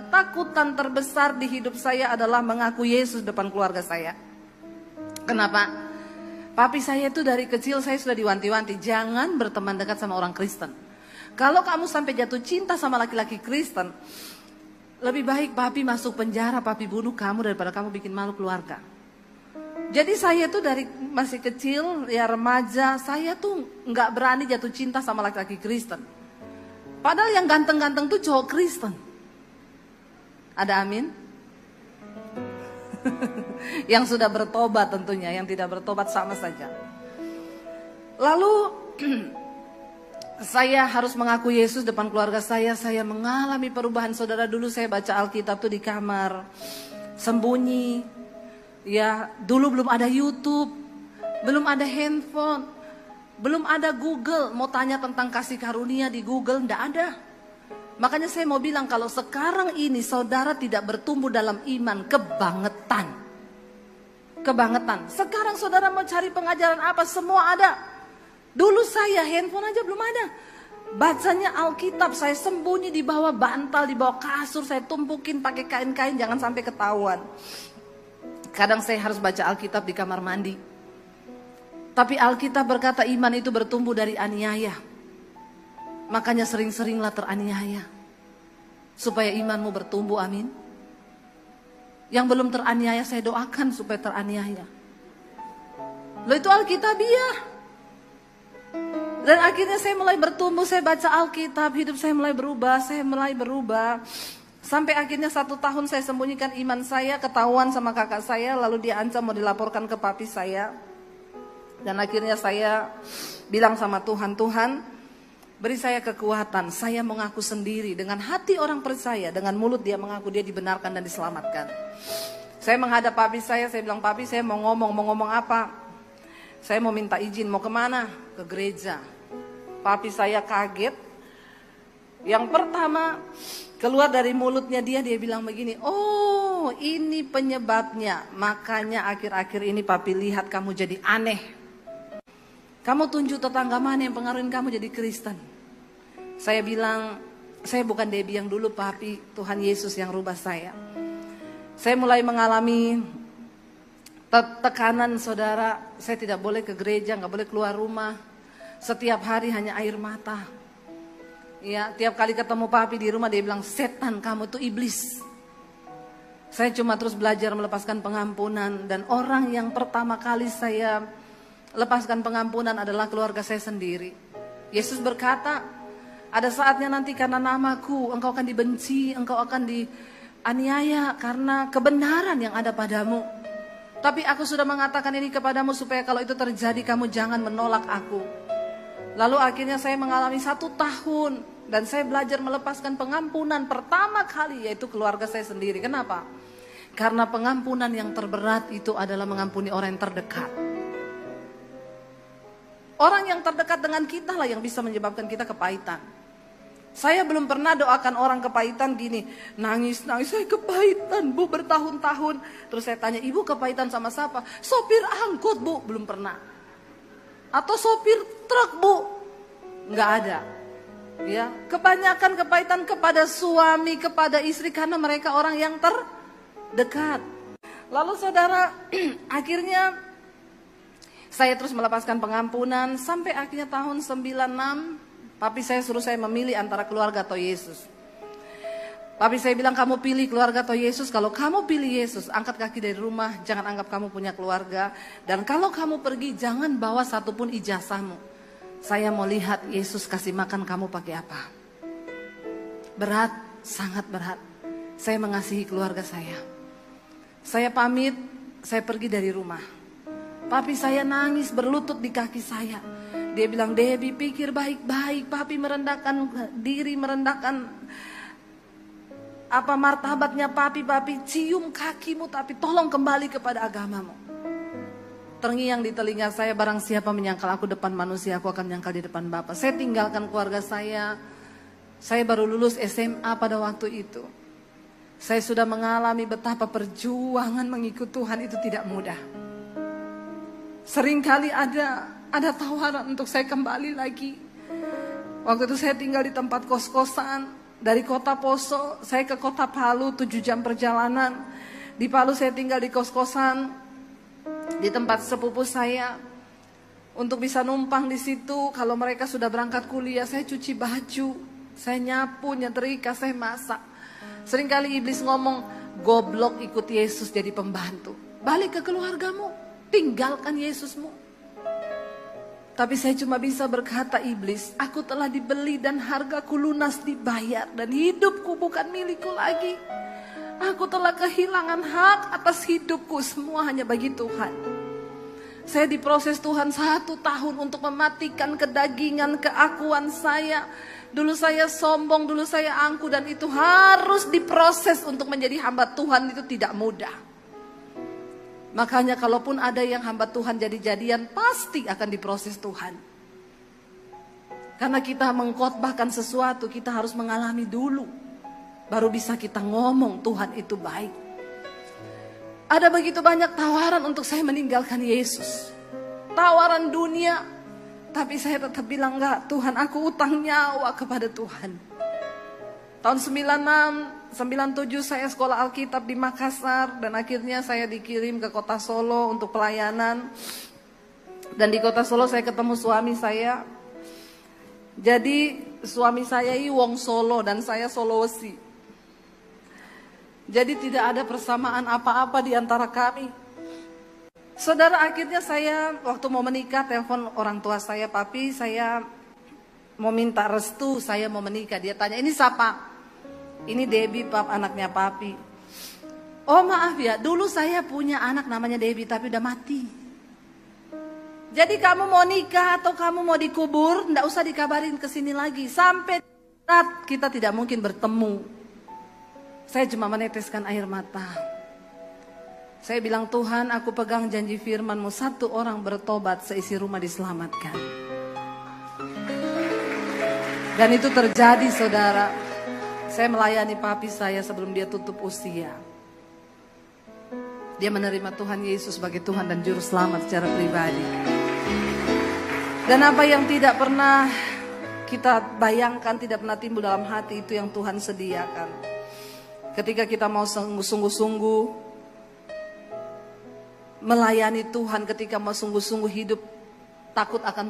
ketakutan terbesar di hidup saya adalah mengaku Yesus depan keluarga saya. Kenapa? Papi saya itu dari kecil saya sudah diwanti-wanti, jangan berteman dekat sama orang Kristen. Kalau kamu sampai jatuh cinta sama laki-laki Kristen, lebih baik papi masuk penjara, papi bunuh kamu daripada kamu bikin malu keluarga. Jadi saya tuh dari masih kecil, ya remaja, saya tuh nggak berani jatuh cinta sama laki-laki Kristen. Padahal yang ganteng-ganteng tuh cowok Kristen. Ada amin? Yang sudah bertobat tentunya, yang tidak bertobat sama saja. Lalu saya harus mengaku Yesus depan keluarga saya mengalami perubahan. Saudara, dulu saya baca Alkitab tuh di kamar, sembunyi. Ya, dulu belum ada YouTube, belum ada handphone, belum ada Google. Mau tanya tentang kasih karunia di Google, enggak ada. Makanya saya mau bilang kalau sekarang ini saudara tidak bertumbuh dalam iman, kebangetan. Kebangetan. Sekarang saudara mau cari pengajaran apa, semua ada. Dulu saya handphone aja belum ada. Bacanya Alkitab, saya sembunyi di bawah bantal, di bawah kasur, saya tumpukin pakai kain-kain jangan sampai ketahuan. Kadang saya harus baca Alkitab di kamar mandi. Tapi Alkitab berkata iman itu bertumbuh dari aniaya. Makanya sering-seringlah teraniaya. Supaya imanmu bertumbuh, amin. Yang belum teraniaya saya doakan supaya teraniaya. Loh, itu Alkitabiah. Dan akhirnya saya mulai bertumbuh, saya baca Alkitab, hidup saya mulai berubah. Sampai akhirnya 1 tahun saya sembunyikan iman saya, ketahuan sama kakak saya, lalu dia ancam mau dilaporkan ke papi saya. Dan akhirnya saya bilang sama Tuhan, Tuhan beri saya kekuatan, saya mengaku sendiri. Dengan hati orang percaya, dengan mulut dia mengaku dia dibenarkan dan diselamatkan. Saya menghadap papi saya bilang, papi saya mau ngomong apa? Saya mau minta izin, mau kemana? Ke gereja. Papi saya kaget. Yang pertama keluar dari mulutnya dia bilang begini, oh ini penyebabnya. Makanya akhir-akhir ini papi lihat kamu jadi aneh. Kamu tunjuk tetangga mana yang pengaruhin kamu jadi Kristen. Saya bilang, saya bukan Debbie yang dulu papi, Tuhan Yesus yang rubah saya. Saya mulai mengalami tekanan saudara, saya tidak boleh ke gereja, gak boleh keluar rumah. Setiap hari hanya air mata. Ya, tiap kali ketemu papi di rumah dia bilang, setan kamu itu iblis. Saya cuma terus belajar melepaskan pengampunan. Dan orang yang pertama kali saya lepaskan pengampunan adalah keluarga saya sendiri. Yesus berkata, ada saatnya nanti karena namaku engkau akan dibenci, engkau akan dianiaya karena kebenaran yang ada padamu. Tapi aku sudah mengatakan ini kepadamu supaya kalau itu terjadi kamu jangan menolak aku. Lalu akhirnya saya mengalami 1 tahun dan saya belajar melepaskan pengampunan pertama kali, yaitu keluarga saya sendiri. Kenapa? Karena pengampunan yang terberat itu adalah mengampuni orang yang terdekat. Orang yang terdekat dengan kita lah yang bisa menyebabkan kita kepahitan. Saya belum pernah doakan orang kepahitan gini, nangis, saya kepahitan bu bertahun-tahun. Terus saya tanya, ibu kepahitan sama siapa? Sopir angkut bu, belum pernah. Atau sopir truk bu, nggak ada. Ya, kebanyakan kepahitan kepada suami, kepada istri karena mereka orang yang terdekat. Lalu saudara, akhirnya saya terus melepaskan pengampunan sampai akhirnya tahun 96, papi saya suruh saya memilih antara keluarga atau Yesus. Papi saya bilang, kamu pilih keluarga atau Yesus. Kalau kamu pilih Yesus, angkat kaki dari rumah, jangan anggap kamu punya keluarga. Dan kalau kamu pergi, jangan bawa satupun ijazahmu. Saya mau lihat Yesus kasih makan kamu pakai apa. Berat, sangat berat. Saya mengasihi keluarga saya. Saya pamit, saya pergi dari rumah. Papi saya nangis berlutut di kaki saya. Dia bilang, Debbie pikir baik-baik. Papi merendahkan diri, merendahkan apa martabatnya papi cium kakimu, tapi tolong kembali kepada agamamu. Terngiang di telinga saya, barang siapa menyangkal aku depan manusia, aku akan menyangkal di depan Bapa. Saya tinggalkan keluarga saya baru lulus SMA pada waktu itu. Saya sudah mengalami betapa perjuangan mengikut Tuhan itu tidak mudah. Seringkali ada tawaran untuk saya kembali lagi. Waktu itu saya tinggal di tempat kos-kosan. Dari kota Poso, saya ke kota Palu, 7 jam perjalanan. Di Palu saya tinggal di kos-kosan, di tempat sepupu saya. Untuk bisa numpang di situ, kalau mereka sudah berangkat kuliah, saya cuci baju, saya nyapu, nyetrika, saya masak. Seringkali iblis ngomong, goblok ikut Yesus jadi pembantu. Balik ke keluargamu, tinggalkan Yesusmu. Tapi saya cuma bisa berkata, iblis, aku telah dibeli dan hargaku lunas dibayar. Dan hidupku bukan milikku lagi. Aku telah kehilangan hak atas hidupku, semua hanya bagi Tuhan. Saya diproses Tuhan 1 tahun untuk mematikan kedagingan, keakuan saya. Dulu saya sombong, dulu saya angku, dan itu harus diproses untuk menjadi hamba Tuhan, itu tidak mudah. Makanya kalaupun ada yang hamba Tuhan jadi-jadian, pasti akan diproses Tuhan. Karena kita mengkhotbahkan sesuatu, kita harus mengalami dulu. Baru bisa kita ngomong Tuhan itu baik. Ada begitu banyak tawaran untuk saya meninggalkan Yesus. Tawaran dunia. Tapi saya tetap bilang, enggak, Tuhan, aku utang nyawa kepada Tuhan. Tahun 97 saya sekolah Alkitab di Makassar. Dan akhirnya saya dikirim ke kota Solo untuk pelayanan. Dan di kota Solo saya ketemu suami saya. Jadi suami saya ini wong Solo dan saya Sulawesi. Jadi tidak ada persamaan apa-apa di antara kami. Saudara, akhirnya saya waktu mau menikah telepon orang tua saya, papi, saya mau minta restu, saya mau menikah. Dia tanya, ini siapa? Ini Debbie, anaknya papi. Oh maaf ya, dulu saya punya anak namanya Debbie tapi udah mati. Jadi kamu mau nikah atau kamu mau dikubur, nggak usah dikabarin kesini lagi. Sampai saat kita tidak mungkin bertemu. Saya cuma meneteskan air mata. Saya bilang, Tuhan, aku pegang janji firman-Mu, 1 orang bertobat, seisi rumah diselamatkan. Dan itu terjadi, saudara. Saya melayani papi saya sebelum dia tutup usia. Dia menerima Tuhan Yesus sebagai Tuhan dan Juru Selamat secara pribadi. Dan apa yang tidak pernah kita bayangkan, tidak pernah timbul dalam hati, itu yang Tuhan sediakan. Ketika kita mau sungguh-sungguh melayani Tuhan, ketika mau sungguh-sungguh hidup takut akan